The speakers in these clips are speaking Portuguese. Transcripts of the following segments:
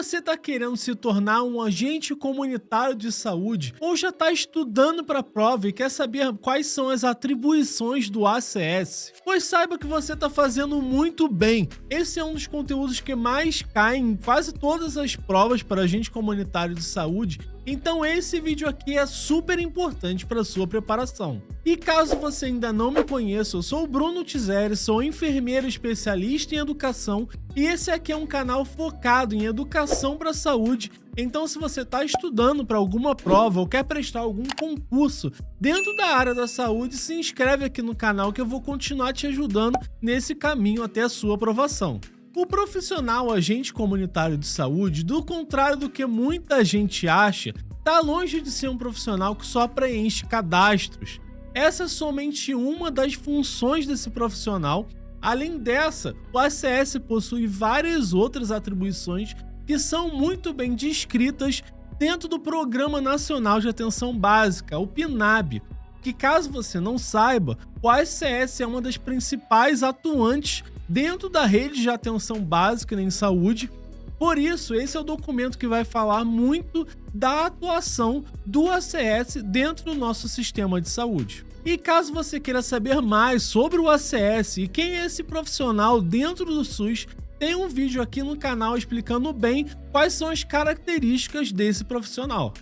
você está querendo se tornar um agente comunitário de saúde ou já está estudando para a prova e quer saber quais são as atribuições do ACS, pois saiba que você está fazendo muito bem. Esse é um dos conteúdos que mais caem em quase todas as provas para agente comunitário de saúde, então esse vídeo aqui é super importante para sua preparação. E caso você ainda não me conheça, eu sou o Bruno Tizeri, sou enfermeiro especialista em educação e esse aqui é um canal focado em educação para a saúde. Então se você está estudando para alguma prova ou quer prestar algum concurso dentro da área da saúde, se inscreve aqui no canal que eu vou continuar te ajudando nesse caminho até a sua aprovação. O profissional agente comunitário de saúde, do contrário do que muita gente acha, está longe de ser um profissional que só preenche cadastros. Essa é somente uma das funções desse profissional. Além dessa, o ACS possui várias outras atribuições que são muito bem descritas dentro do Programa Nacional de Atenção Básica, o PNAB, que caso você não saiba, o ACS é uma das principais atuantes dentro da rede de atenção básica em saúde. Por isso, esse é o documento que vai falar muito da atuação do ACS dentro do nosso sistema de saúde. E caso você queira saber mais sobre o ACS e quem é esse profissional dentro do SUS, tem um vídeo aqui no canal explicando bem quais são as características desse profissional.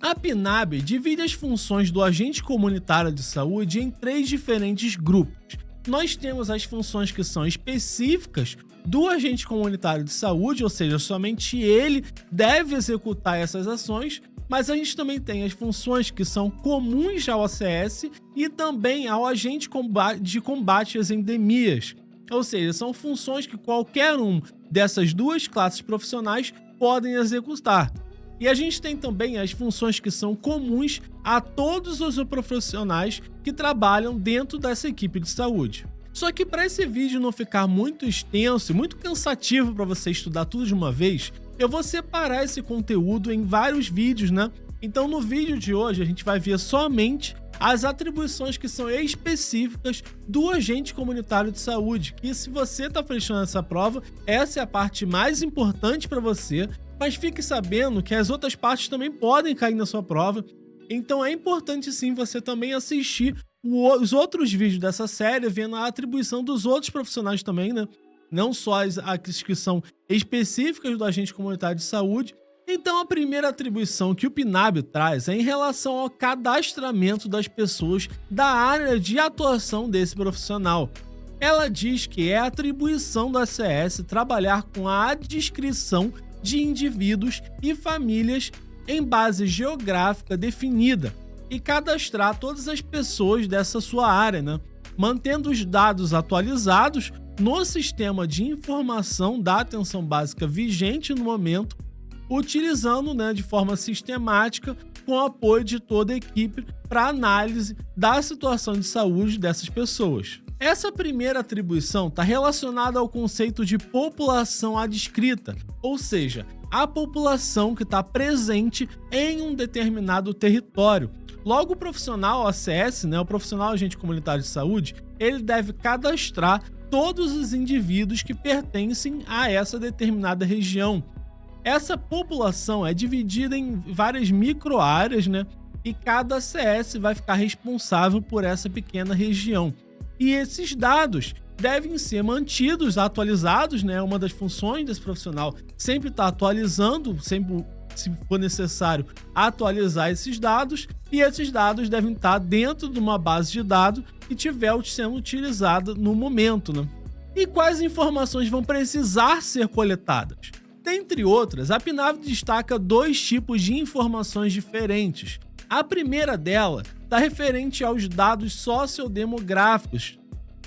A PNAB divide as funções do agente comunitário de saúde em 3 diferentes grupos. Nós temos as funções que são específicas do agente comunitário de saúde, ou seja, somente ele deve executar essas ações, mas a gente também tem as funções que são comuns ao ACS e também ao agente de combate às endemias, ou seja, são funções que qualquer um dessas duas classes profissionais podem executar. E a gente tem também as funções que são comuns a todos os profissionais que trabalham dentro dessa equipe de saúde. Só que para esse vídeo não ficar muito extenso e muito cansativo para você estudar tudo de uma vez, eu vou separar esse conteúdo em vários vídeos, né? Então no vídeo de hoje a gente vai ver somente as atribuições que são específicas do agente comunitário de saúde, que se você está prestando essa prova, essa é a parte mais importante para você, mas fique sabendo que as outras partes também podem cair na sua prova, então é importante sim você também assistir os outros vídeos dessa série, vendo a atribuição dos outros profissionais também, né? Não só as que são específicas do agente comunitário de saúde. Então a primeira atribuição que o PNAB traz é em relação ao cadastramento das pessoas da área de atuação desse profissional. Ela diz que é atribuição do ACS trabalhar com a adscrição de indivíduos e famílias em base geográfica definida e cadastrar todas as pessoas dessa sua área, né? Mantendo os dados atualizados no sistema de informação da atenção básica vigente no momento, utilizando, né, de forma sistemática com o apoio de toda a equipe para análise da situação de saúde dessas pessoas. Essa primeira atribuição está relacionada ao conceito de população adscrita, ou seja, a população que está presente em um determinado território. Logo, o profissional ACS, né, o profissional agente comunitário de saúde, ele deve cadastrar todos os indivíduos que pertencem a essa determinada região. Essa população é dividida em várias microáreas, né, e cada ACS vai ficar responsável por essa pequena região. E esses dados devem ser mantidos, atualizados, né? Uma das funções desse profissional sempre está atualizando, sempre, se for necessário, atualizar esses dados, e esses dados devem estar dentro de uma base de dados que estiver sendo utilizada no momento, né? E quais informações vão precisar ser coletadas? Dentre outras, a PNAB destaca 2 tipos de informações diferentes. A primeira dela está referente aos dados sociodemográficos,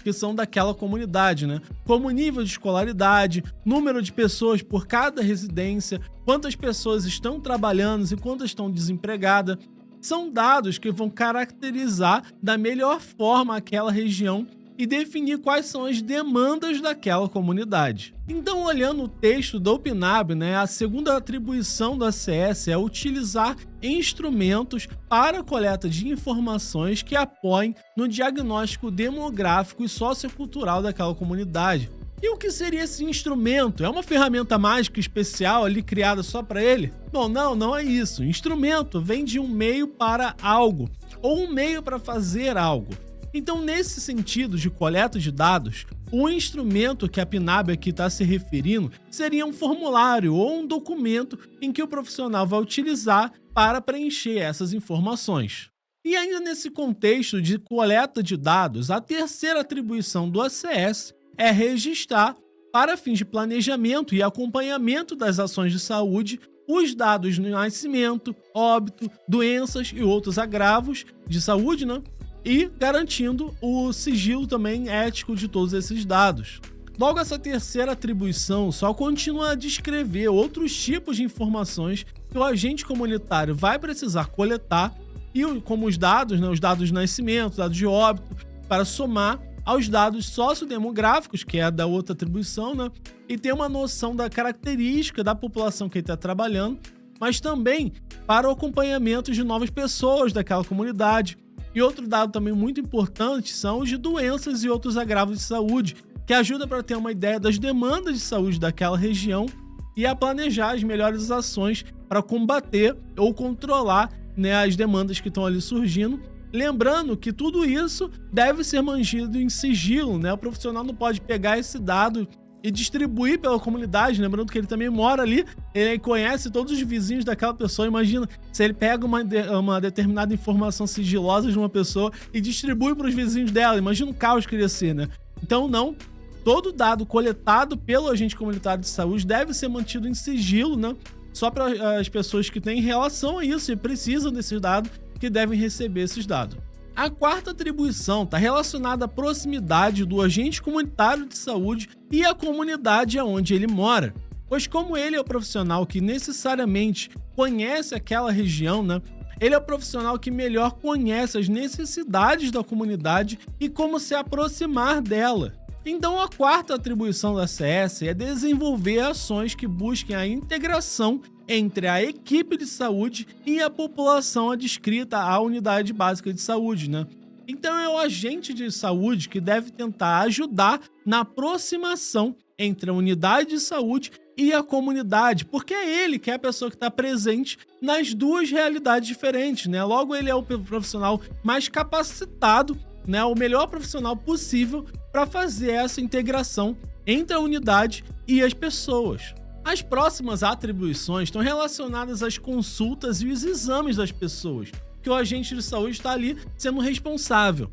que são daquela comunidade, né? Como nível de escolaridade, número de pessoas por cada residência, quantas pessoas estão trabalhando e quantas estão desempregadas. São dados que vão caracterizar da melhor forma aquela região e definir quais são as demandas daquela comunidade. Então, olhando o texto do PNAB, né, a segunda atribuição do ACS é utilizar instrumentos para a coleta de informações que apoiem no diagnóstico demográfico e sociocultural daquela comunidade. E o que seria esse instrumento? É uma ferramenta mágica especial ali criada só para ele? Bom, não é isso. Instrumento vem de um meio para algo, ou um meio para fazer algo. Então, nesse sentido de coleta de dados, o instrumento que a PNAB aqui está se referindo seria um formulário ou um documento em que o profissional vai utilizar para preencher essas informações. E ainda nesse contexto de coleta de dados, a terceira atribuição do ACS é registrar, para fins de planejamento e acompanhamento das ações de saúde, os dados de nascimento, óbito, doenças e outros agravos de saúde, e garantindo o sigilo também ético de todos esses dados. Logo, essa terceira atribuição só continua a descrever outros tipos de informações que o agente comunitário vai precisar coletar, e como os dados de nascimento, dados de óbito, para somar aos dados sociodemográficos, que é a da outra atribuição, e ter uma noção da característica da população que ele está trabalhando, mas também para o acompanhamento de novas pessoas daquela comunidade. E outro dado também muito importante são os de doenças e outros agravos de saúde, que ajuda para ter uma ideia das demandas de saúde daquela região e a planejar as melhores ações para combater ou controlar, as demandas que estão ali surgindo. Lembrando que tudo isso deve ser mantido em sigilo, O profissional não pode pegar esse dado e distribuir pela comunidade, lembrando que ele também mora ali, ele conhece todos os vizinhos daquela pessoa. Imagina se ele pega uma determinada informação sigilosa de uma pessoa e distribui para os vizinhos dela, imagina o caos que ia ser, Então todo dado coletado pelo agente comunitário de saúde deve ser mantido em sigilo, só para as pessoas que têm relação a isso e precisam desses dados, que devem receber esses dados. A quarta atribuição está relacionada à proximidade do agente comunitário de saúde e à comunidade onde ele mora, pois como ele é o profissional que necessariamente conhece aquela região, ele é o profissional que melhor conhece as necessidades da comunidade e como se aproximar dela. Então, a quarta atribuição da ACS é desenvolver ações que busquem a integração entre a equipe de saúde e a população adscrita à unidade básica de saúde, Então, é o agente de saúde que deve tentar ajudar na aproximação entre a unidade de saúde e a comunidade, porque é ele que é a pessoa que está presente nas duas realidades diferentes, Logo, ele é o profissional mais capacitado, o melhor profissional possível para fazer essa integração entre a unidade e as pessoas. As próximas atribuições estão relacionadas às consultas e os exames das pessoas, que o agente de saúde está ali sendo responsável.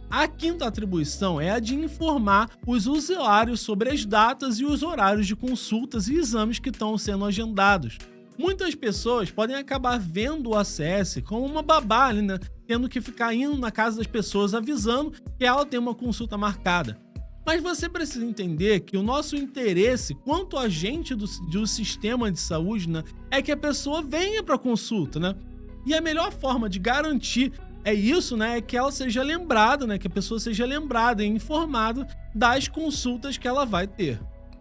A quinta atribuição é a de informar os usuários sobre as datas e os horários de consultas e exames que estão sendo agendados. Muitas pessoas podem acabar vendo o ACS como uma babá ali, tendo que ficar indo na casa das pessoas avisando que ela tem uma consulta marcada. Mas você precisa entender que o nosso interesse quanto agente do sistema de saúde, é que a pessoa venha para a consulta, E a melhor forma de garantir isso, é que ela seja lembrada, que a pessoa seja lembrada e informada das consultas que ela vai ter.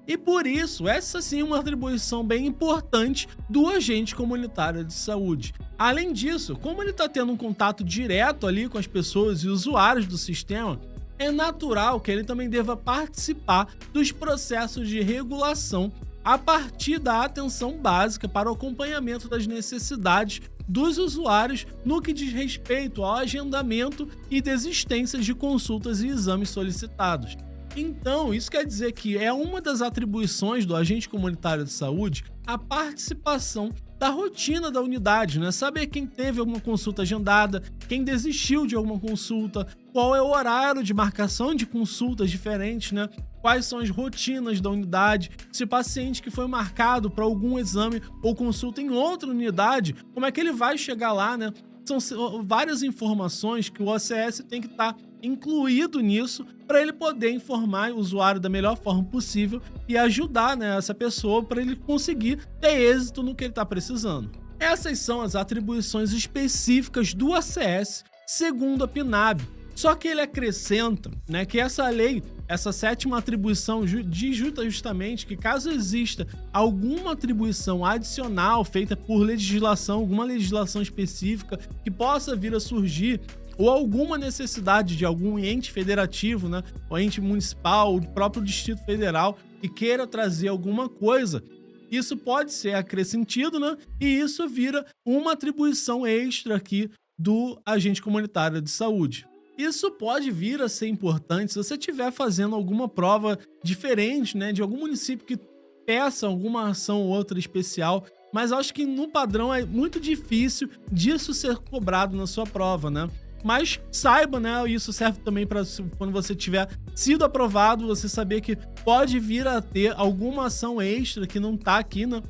E por isso, essa sim é uma atribuição bem importante do agente comunitário de saúde. Além disso, como ele está tendo um contato direto ali com as pessoas e usuários do sistema, é natural que ele também deva participar dos processos de regulação a partir da atenção básica para o acompanhamento das necessidades dos usuários no que diz respeito ao agendamento e desistência de consultas e exames solicitados. Então, isso quer dizer que é uma das atribuições do agente comunitário de saúde a participação da rotina da unidade, Saber quem teve alguma consulta agendada, quem desistiu de alguma consulta, qual é o horário de marcação de consultas diferentes, Quais são as rotinas da unidade, se o paciente que foi marcado para algum exame ou consulta em outra unidade, como é que ele vai chegar lá, São várias informações que o ACS tem que estar incluído nisso para ele poder informar o usuário da melhor forma possível e ajudar essa pessoa para ele conseguir ter êxito no que ele está precisando. Essas são as atribuições específicas do ACS segundo a PNAB. Só que ele acrescenta que essa lei, essa sétima atribuição, diz justamente que caso exista alguma atribuição adicional feita por legislação, alguma legislação específica que possa vir a surgir, ou alguma necessidade de algum ente federativo, né, ou ente municipal, o próprio Distrito Federal, que queira trazer alguma coisa, isso pode ser acrescido, né, e isso vira uma atribuição extra aqui do agente comunitário de saúde. Isso pode vir a ser importante se você estiver fazendo alguma prova diferente, né, de algum município que peça alguma ação ou outra especial, mas acho que no padrão é muito difícil disso ser cobrado na sua prova, né? Mas saiba, né, isso serve também para quando você tiver sido aprovado, você saber que pode vir a ter alguma ação extra que não tá aqui, né,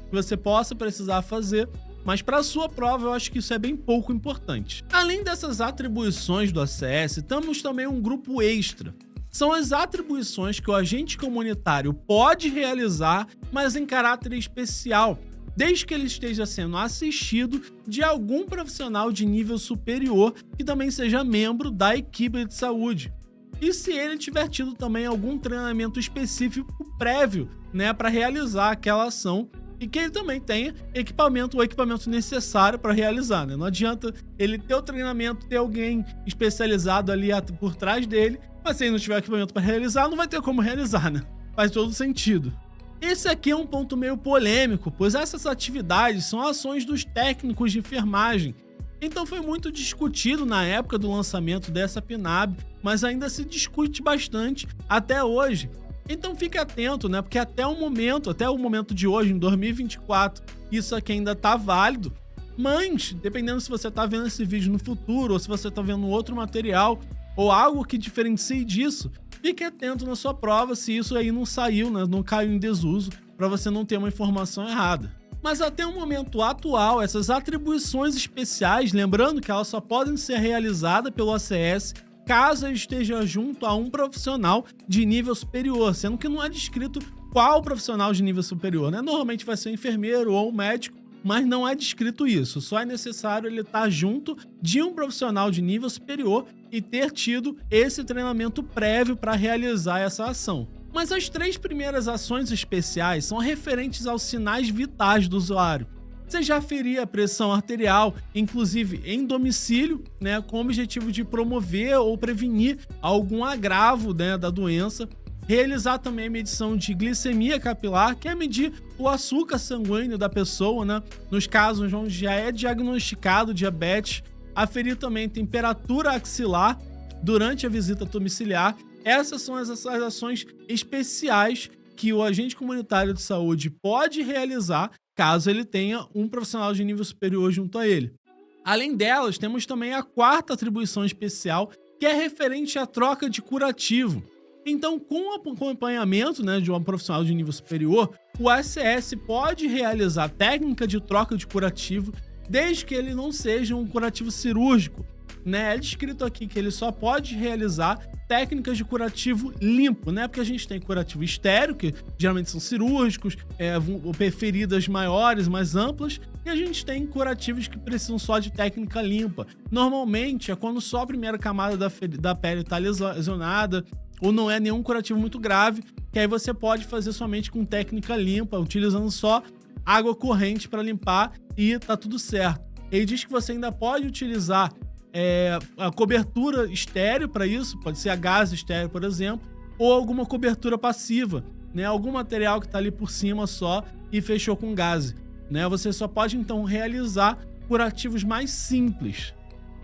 que você possa precisar fazer. Mas para a sua prova, eu acho que isso é bem pouco importante. Além dessas atribuições do ACS, temos também um grupo extra. São as atribuições que o agente comunitário pode realizar, mas em caráter especial, desde que ele esteja sendo assistido de algum profissional de nível superior que também seja membro da equipe de saúde. E se ele tiver tido também algum treinamento específico prévio, né, para realizar aquela ação, e que ele também tenha o equipamento necessário para realizar, né? Não adianta ele ter o treinamento, ter alguém especializado ali por trás dele, mas se ele não tiver equipamento para realizar, não vai ter como realizar, né? Faz todo sentido. Esse aqui é um ponto meio polêmico, pois essas atividades são ações dos técnicos de enfermagem. Então foi muito discutido na época do lançamento dessa PNAB, mas ainda se discute bastante até hoje. Então fique atento, né? Porque até o momento de hoje, em 2024, isso aqui ainda tá válido. Mas, dependendo se você tá vendo esse vídeo no futuro, ou se você tá vendo outro material, ou algo que diferencie disso, fique atento na sua prova se isso aí não saiu, né? Não caiu em desuso, para você não ter uma informação errada. Mas até o momento atual, essas atribuições especiais, lembrando que elas só podem ser realizadas pelo ACS caso ele esteja junto a um profissional de nível superior, sendo que não é descrito qual profissional de nível superior, né? Normalmente vai ser um enfermeiro ou um médico, mas não é descrito isso. Só é necessário ele estar junto de um profissional de nível superior e ter tido esse treinamento prévio para realizar essa ação. Mas as 3 primeiras ações especiais são referentes aos sinais vitais do usuário. Seja aferir a pressão arterial, inclusive em domicílio, né, com o objetivo de promover ou prevenir algum agravo, né, da doença. Realizar também a medição de glicemia capilar, que é medir o açúcar sanguíneo da pessoa, né, nos casos onde já é diagnosticado diabetes. Aferir também temperatura axilar durante a visita domiciliar. Essas são as ações especiais que o agente comunitário de saúde pode realizar caso ele tenha um profissional de nível superior junto a ele. Além delas, temos também a 4ª atribuição especial, que é referente à troca de curativo. Então, com o acompanhamento, né, de um profissional de nível superior, o ACS pode realizar técnica de troca de curativo, desde que ele não seja um curativo cirúrgico, né? É descrito aqui que ele só pode realizar técnicas de curativo limpo, né? Porque a gente tem curativo estéreo, que geralmente são cirúrgicos, feridas maiores, mais amplas, e a gente tem curativos que precisam só de técnica limpa. Normalmente é quando só a primeira camada da pele está lesionada, ou não é nenhum curativo muito grave, que aí você pode fazer somente com técnica limpa, utilizando só água corrente para limpar e tá tudo certo. Ele diz que você ainda pode utilizar a cobertura estéreo para isso, pode ser a gás estéreo, por exemplo, ou alguma cobertura passiva, né? Algum material que está ali por cima só e fechou com gás, né? Você só pode então realizar curativos mais simples.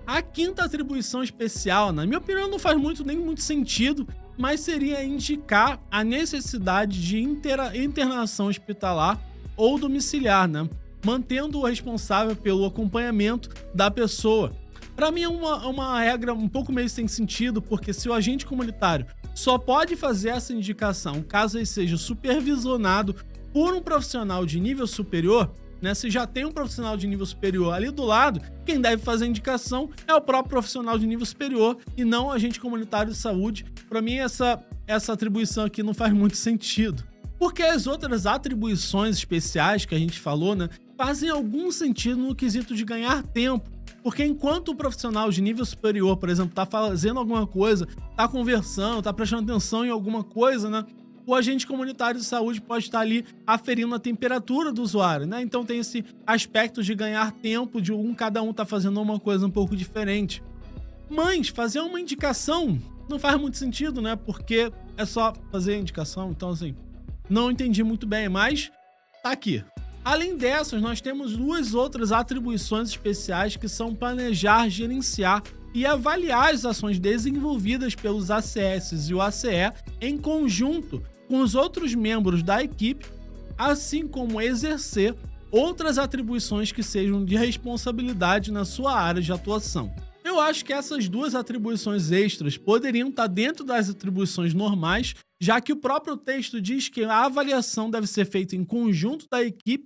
A 5ª atribuição especial, na minha opinião, não faz nem muito sentido, mas seria indicar a necessidade de internação hospitalar ou domiciliar, né? Mantendo o responsável pelo acompanhamento da pessoa. Para mim é uma regra um pouco meio sem sentido, porque se o agente comunitário só pode fazer essa indicação caso ele seja supervisionado por um profissional de nível superior, né? Se já tem um profissional de nível superior ali do lado, quem deve fazer a indicação é o próprio profissional de nível superior e não o agente comunitário de saúde. Para mim essa atribuição aqui não faz muito sentido. Porque as outras atribuições especiais que a gente falou, né, fazem algum sentido no quesito de ganhar tempo. Porque enquanto o profissional de nível superior, por exemplo, está fazendo alguma coisa, está conversando, está prestando atenção em alguma coisa, né? O agente comunitário de saúde pode estar ali aferindo a temperatura do usuário, né? Então tem esse aspecto de ganhar tempo, cada um tá fazendo uma coisa um pouco diferente. Mas fazer uma indicação não faz muito sentido, né? Porque é só fazer a indicação, então assim, não entendi muito bem, mas tá aqui. Além dessas, nós temos duas outras atribuições especiais que são planejar, gerenciar e avaliar as ações desenvolvidas pelos ACS e o ACE em conjunto com os outros membros da equipe, assim como exercer outras atribuições que sejam de responsabilidade na sua área de atuação. Eu acho que essas duas atribuições extras poderiam estar dentro das atribuições normais, já que o próprio texto diz que a avaliação deve ser feita em conjunto da equipe,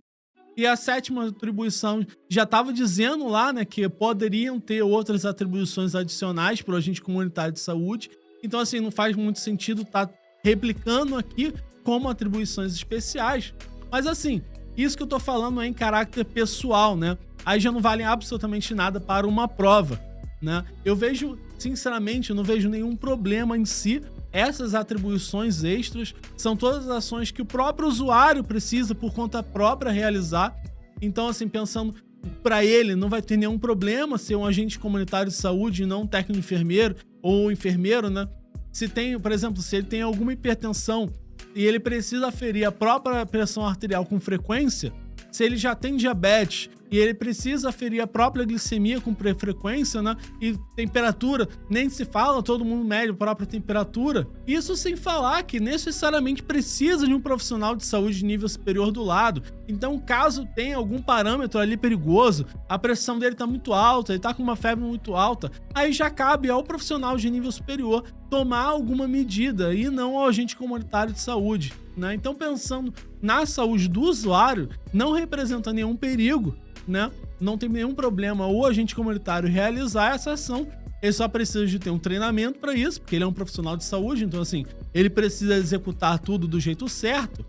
e a sétima atribuição já estava dizendo lá, né, que poderiam ter outras atribuições adicionais para o agente comunitário de saúde. Então, assim, não faz muito sentido estar replicando aqui como atribuições especiais. Mas, assim, isso que eu tô falando é em caráter pessoal, né? Aí já não vale absolutamente nada para uma prova, né? Eu vejo, sinceramente, eu não vejo nenhum problema em si. Essas atribuições extras são todas as ações que o próprio usuário precisa por conta própria realizar. Então, assim, pensando para ele, não vai ter nenhum problema ser um agente comunitário de saúde e não um técnico enfermeiro ou enfermeiro, né? Se tem, por exemplo, se ele tem alguma hipertensão e ele precisa aferir a própria pressão arterial com frequência, se ele já tem diabetes e ele precisa aferir a própria glicemia com frequência, né? E temperatura, nem se fala, todo mundo mede a própria temperatura. Isso sem falar que necessariamente precisa de um profissional de saúde de nível superior do lado. Então, caso tenha algum parâmetro ali perigoso, a pressão dele tá muito alta, ele tá com uma febre muito alta, aí já cabe ao profissional de nível superior tomar alguma medida e não ao agente comunitário de saúde, né? Então, pensando na saúde do usuário, não representa nenhum perigo, né? Não tem nenhum problema o agente comunitário realizar essa ação. Ele só precisa de ter um treinamento para isso, porque ele é um profissional de saúde, então assim, ele precisa executar tudo do jeito certo.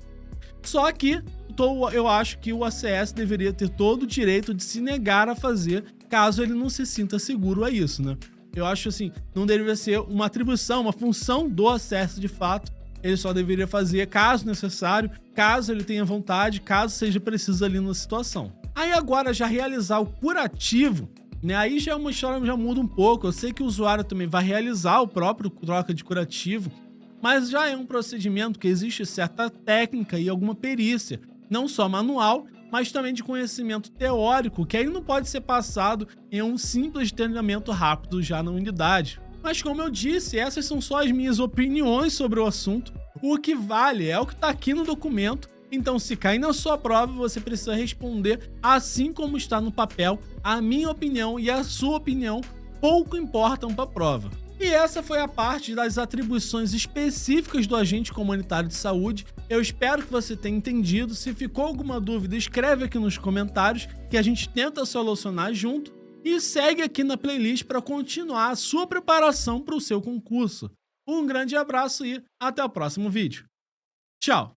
Só que eu acho que o ACS deveria ter todo o direito de se negar a fazer, caso ele não se sinta seguro a isso, né? Eu acho assim, não deveria ser uma atribuição, uma função do ACS de fato. Ele só deveria fazer caso necessário, caso ele tenha vontade, caso seja preciso ali na situação. Aí agora já realizar o curativo, né? Aí já é uma história, já muda um pouco. Eu sei que o usuário também vai realizar o próprio troca de curativo, mas já é um procedimento que existe certa técnica e alguma perícia, não só manual, mas também de conhecimento teórico, que aí não pode ser passado em um simples treinamento rápido já na unidade. Mas como eu disse, essas são só as minhas opiniões sobre o assunto. O que vale é o que está aqui no documento. Então, se cair na sua prova, você precisa responder assim como está no papel. A minha opinião e a sua opinião pouco importam para a prova. E essa foi a parte das atribuições específicas do agente comunitário de saúde. Eu espero que você tenha entendido. Se ficou alguma dúvida, escreve aqui nos comentários que a gente tenta solucionar junto. E segue aqui na playlist para continuar a sua preparação para o seu concurso. Um grande abraço e até o próximo vídeo. Tchau!